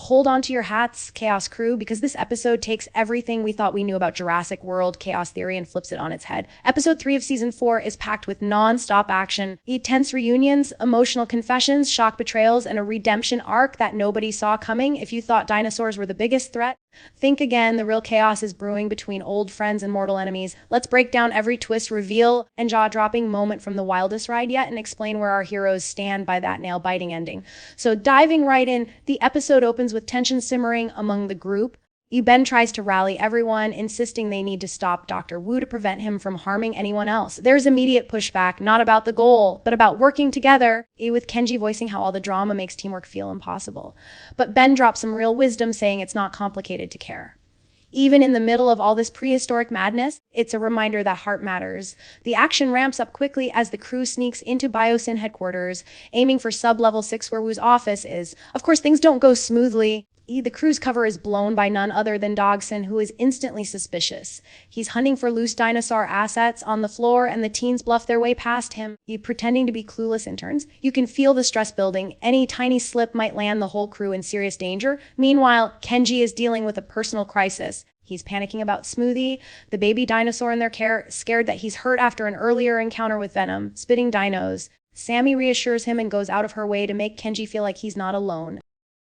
hold on to your hats, Chaos Crew, because this episode takes everything we thought we knew about Jurassic World chaos theory and flips it on its head. Episode 3 of season 4 is packed with non-stop action, tense reunions, emotional confessions, shock betrayals, and a redemption arc that nobody saw coming. If you thought dinosaurs were the biggest threat, think again. The real chaos is brewing between old friends and mortal enemies. Let's break down every twist, reveal, and jaw-dropping moment from the wildest ride yet and explain where our heroes stand by that nail-biting ending. So diving right in, the episode opens with tension simmering among the group. Ben tries to rally everyone, insisting they need to stop Dr. Wu to prevent him from harming anyone else. There's immediate pushback, not about the goal, but about working together, with Kenji voicing how all the drama makes teamwork feel impossible. But Ben drops some real wisdom, saying it's not complicated to care. Even in the middle of all this prehistoric madness, it's a reminder that heart matters. The action ramps up quickly as the crew sneaks into Biosyn headquarters, aiming for sub-level 6 where Wu's office is. Of course, things don't go smoothly. The crew's cover is blown by none other than Dogson, who is instantly suspicious. He's hunting for loose dinosaur assets on the floor, and the teens bluff their way past him, pretending to be clueless interns. You can feel the stress building. Any tiny slip might land the whole crew in serious danger. Meanwhile, Kenji is dealing with a personal crisis. He's panicking about Smoothie, the baby dinosaur in their care, scared that he's hurt after an earlier encounter with Venom, spitting dinos. Sammy reassures him and goes out of her way to make Kenji feel like he's not alone.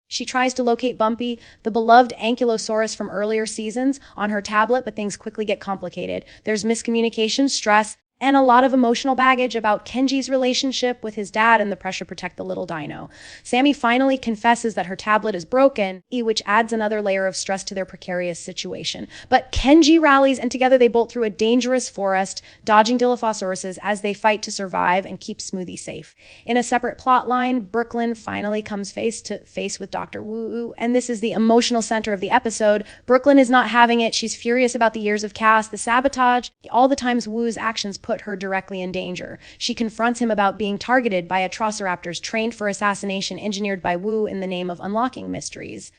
She tries to locate Bumpy, the beloved ankylosaurus from earlier seasons, on her tablet, but things quickly get complicated. There's miscommunication, stress, and a lot of emotional baggage about Kenji's relationship with his dad and the pressure to protect the little dino. Sammy finally confesses that her tablet is broken, which adds another layer of stress to their precarious situation. But Kenji rallies, and together they bolt through a dangerous forest, dodging Dilophosauruses as they fight to survive and keep Smoothie safe. In a separate plot line, Brooklyn finally comes face to face with Dr. Wu, and this is the emotional center of the episode. Brooklyn is not having it. She's furious about the years of chaos, the sabotage, all the times Wu's actions put her directly in danger. She confronts him about being targeted by Atrociraptors trained for assassination engineered by Wu in the name of unlocking mysteries.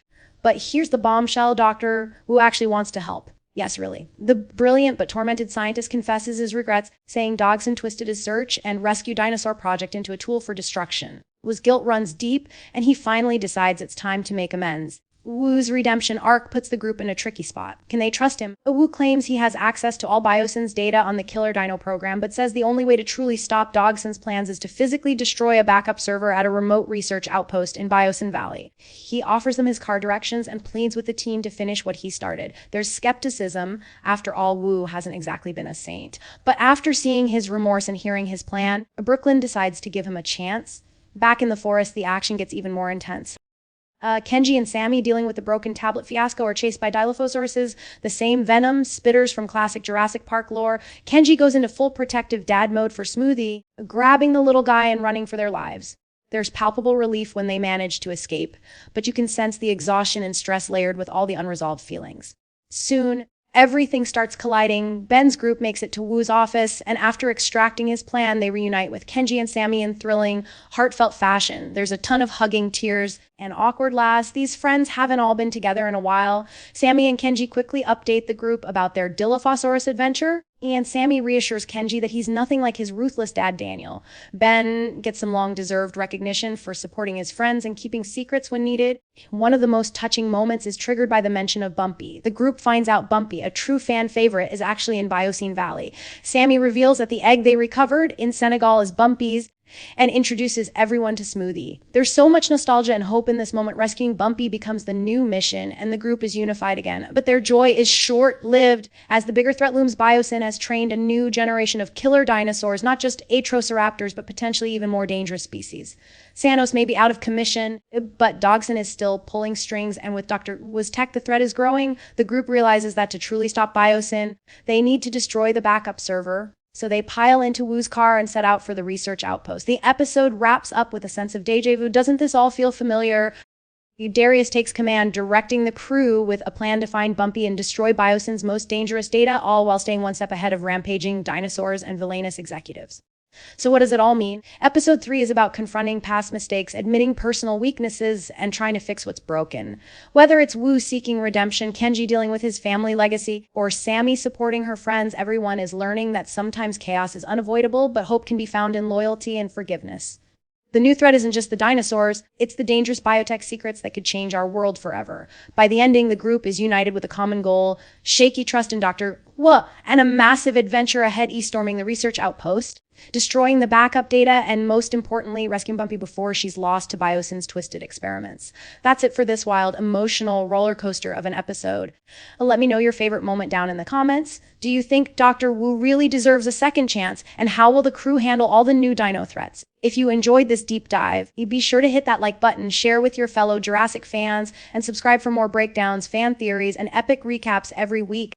But here's the bombshell: Dr. Wu actually wants to help. Yes, really. The brilliant but tormented scientist confesses his regrets, saying Dogson twisted his search and rescue dinosaur project into a tool for destruction. Wu's guilt runs deep, and he finally decides it's time to make amends. Wu's redemption arc puts the group in a tricky spot. Can they trust him? Wu claims he has access to all Biosyn's data on the Killer Dino program, but says the only way to truly stop Dogson's plans is to physically destroy a backup server at a remote research outpost in Biosyn Valley. He offers them his car directions and pleads with the team to finish what he started. There's skepticism. After all, Wu hasn't exactly been a saint. But after seeing his remorse and hearing his plan, Brooklyn decides to give him a chance. Back in the forest, the action gets even more intense. Kenji and Sammy, dealing with the broken tablet fiasco, are chased by Dilophosauruses, the same venom spitters from classic Jurassic Park lore. Kenji goes into full protective dad mode for Smoothie, grabbing the little guy and running for their lives. There's palpable relief when they manage to escape, but you can sense the exhaustion and stress layered with all the unresolved feelings. Soon, everything starts colliding. Ben's group makes it to Wu's office, and after extracting his plan, they reunite with Kenji and Sammy in thrilling, heartfelt fashion. There's a ton of hugging, tears, and awkward laughs. These friends haven't all been together in a while. Sammy and Kenji quickly update the group about their Dilophosaurus adventure, and Sammy reassures Kenji that he's nothing like his ruthless dad, Daniel. Ben gets some long-deserved recognition for supporting his friends and keeping secrets when needed. One of the most touching moments is triggered by the mention of Bumpy. The group finds out Bumpy, a true fan favorite, is actually in Biosyn Valley. Sammy reveals that the egg they recovered in Senegal is Bumpy's, and introduces everyone to Smoothie. There's so much nostalgia and hope in this moment. Rescuing Bumpy becomes the new mission, and the group is unified again. But their joy is short-lived, as the bigger threat looms. Biosyn has trained a new generation of killer dinosaurs, not just Atrociraptors, but potentially even more dangerous species. Sanos may be out of commission, but Dogson is still pulling strings, and with Dr. Wu's tech, the threat is growing. The group realizes that to truly stop Biosyn, they need to destroy the backup server. So they pile into Wu's car and set out for the research outpost. The episode wraps up with a sense of deja vu. Doesn't this all feel familiar? Darius takes command, directing the crew with a plan to find Bumpy and destroy Biosyn's most dangerous data, all while staying one step ahead of rampaging dinosaurs and villainous executives. So what does it all mean? Episode 3 is about confronting past mistakes, admitting personal weaknesses, and trying to fix what's broken. Whether it's Wu seeking redemption, Kenji dealing with his family legacy, or Sammy supporting her friends, everyone is learning that sometimes chaos is unavoidable, but hope can be found in loyalty and forgiveness. The new threat isn't just the dinosaurs, it's the dangerous biotech secrets that could change our world forever. By the ending, the group is united with a common goal, shaky trust in Dr. And a massive adventure ahead, storming the research outpost, destroying the backup data, and most importantly, rescuing Bumpy before she's lost to Biosin's twisted experiments. That's it for this wild, emotional roller coaster of an episode. Let me know your favorite moment down in the comments. Do you think Dr. Wu really deserves a second chance? And how will the crew handle all the new dino threats? If you enjoyed this deep dive, be sure to hit that like button, share with your fellow Jurassic fans, and subscribe for more breakdowns, fan theories, and epic recaps every week.